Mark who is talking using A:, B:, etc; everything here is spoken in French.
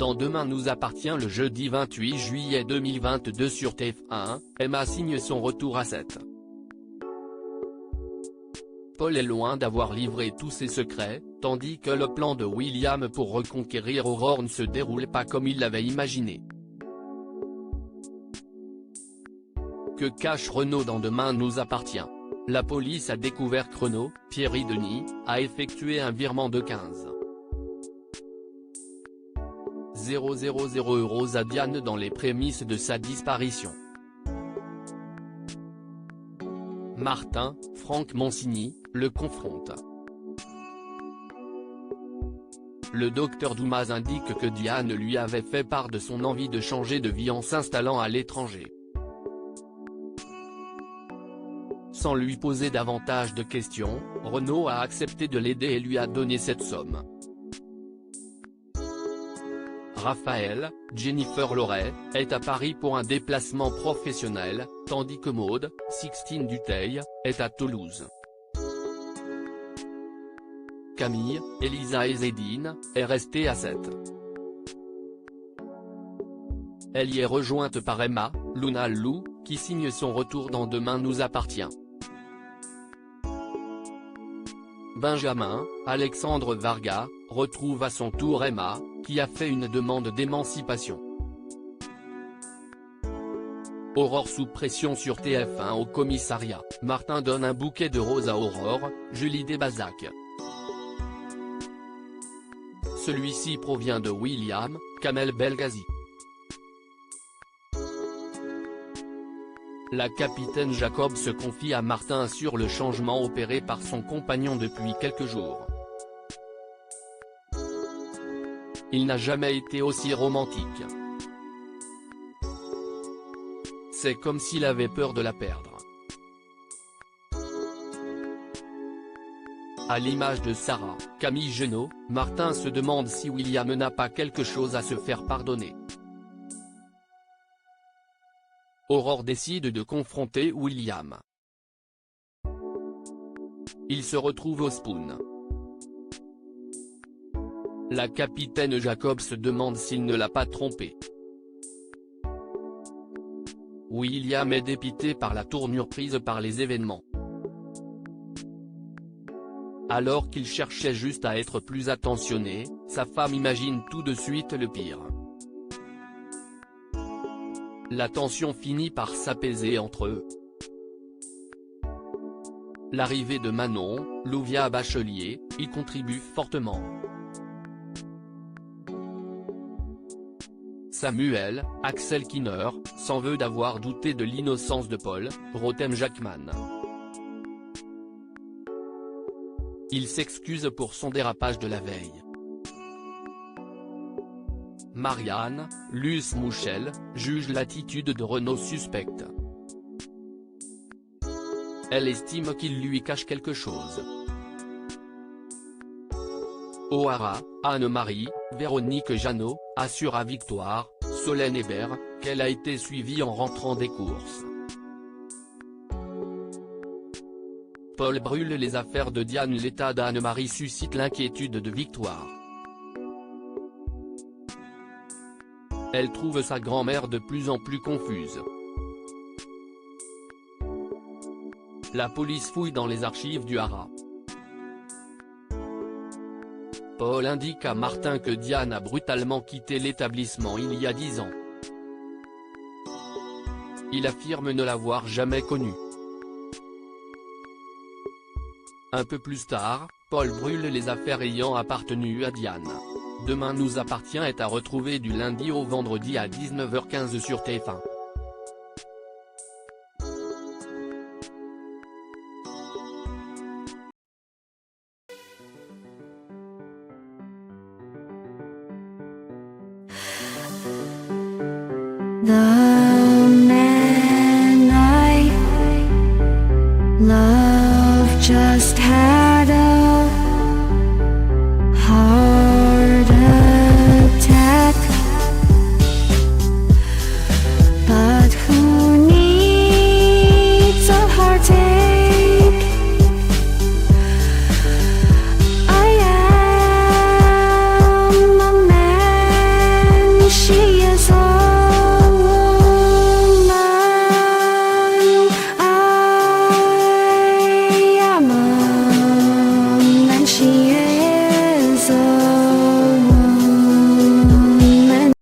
A: Dans Demain nous appartient le jeudi 28 juillet 2022 sur TF1, Emma signe son retour à 7. Paul est loin d'avoir livré tous ses secrets, tandis que le plan de William pour reconquérir Aurore ne se déroule pas comme il l'avait imaginé. Que cache Renaud dans Demain nous appartient? La police a découvert que Renaud, Pierry Denis, a effectué un virement de 15 000 € à Diane dans les prémices de sa disparition. Martin, Franck Monsigny, le confronte. Le docteur Doumaz indique que Diane lui avait fait part de son envie de changer de vie en s'installant à l'étranger. Sans lui poser davantage de questions, Renaud a accepté de l'aider et lui a donné cette somme. Raphaël, Jennifer Loret, est à Paris pour un déplacement professionnel, tandis que Maud, Sixtine Dutheil, est à Toulouse. Camille, Elisa et Zédine, est restée à 7. Elle y est rejointe par Emma, Luna Lou, qui signe son retour dans Demain nous appartient. Benjamin, Alexandre Varga, retrouve à son tour Emma, qui a fait une demande d'émancipation. Aurore sous pression sur TF1 au commissariat, Martin donne un bouquet de roses à Aurore, Julie Desbazac. Celui-ci provient de William, Kamel Belghazi. La capitaine Jacob se confie à Martin sur le changement opéré par son compagnon depuis quelques jours. Il n'a jamais été aussi romantique. C'est comme s'il avait peur de la perdre. À l'image de Sarah, Camille Genot, Martin se demande si William n'a pas quelque chose à se faire pardonner. Aurore décide de confronter William. Il se retrouve au Spoon. La capitaine Jacob se demande s'il ne l'a pas trompé. William est dépité par la tournure prise par les événements. Alors qu'il cherchait juste à être plus attentionné, sa femme imagine tout de suite le pire. La tension finit par s'apaiser entre eux. L'arrivée de Manon, Louvia Bachelier, y contribue fortement. Samuel, Axel Kinner, s'en veut d'avoir douté de l'innocence de Paul, Rotem Jackman. Il s'excuse pour son dérapage de la veille. Marianne, Luce Mouchel, juge l'attitude de Renaud suspecte. Elle estime qu'il lui cache quelque chose. O'Hara, Anne-Marie, Véronique Jeannot, assure à Victoire, Solène Hébert, qu'elle a été suivie en rentrant des courses. Paul brûle les affaires de Diane. L'état d'Anne-Marie suscite l'inquiétude de Victoire. Elle trouve sa grand-mère de plus en plus confuse. La police fouille dans les archives du Hara. Paul indique à Martin que Diane a brutalement quitté l'établissement il y a 10 ans. Il affirme ne l'avoir jamais connue. Un peu plus tard, Paul brûle les affaires ayant appartenu à Diane. Demain nous appartient est à retrouver du lundi au vendredi à 19h15 sur TF1.
B: The man I love just had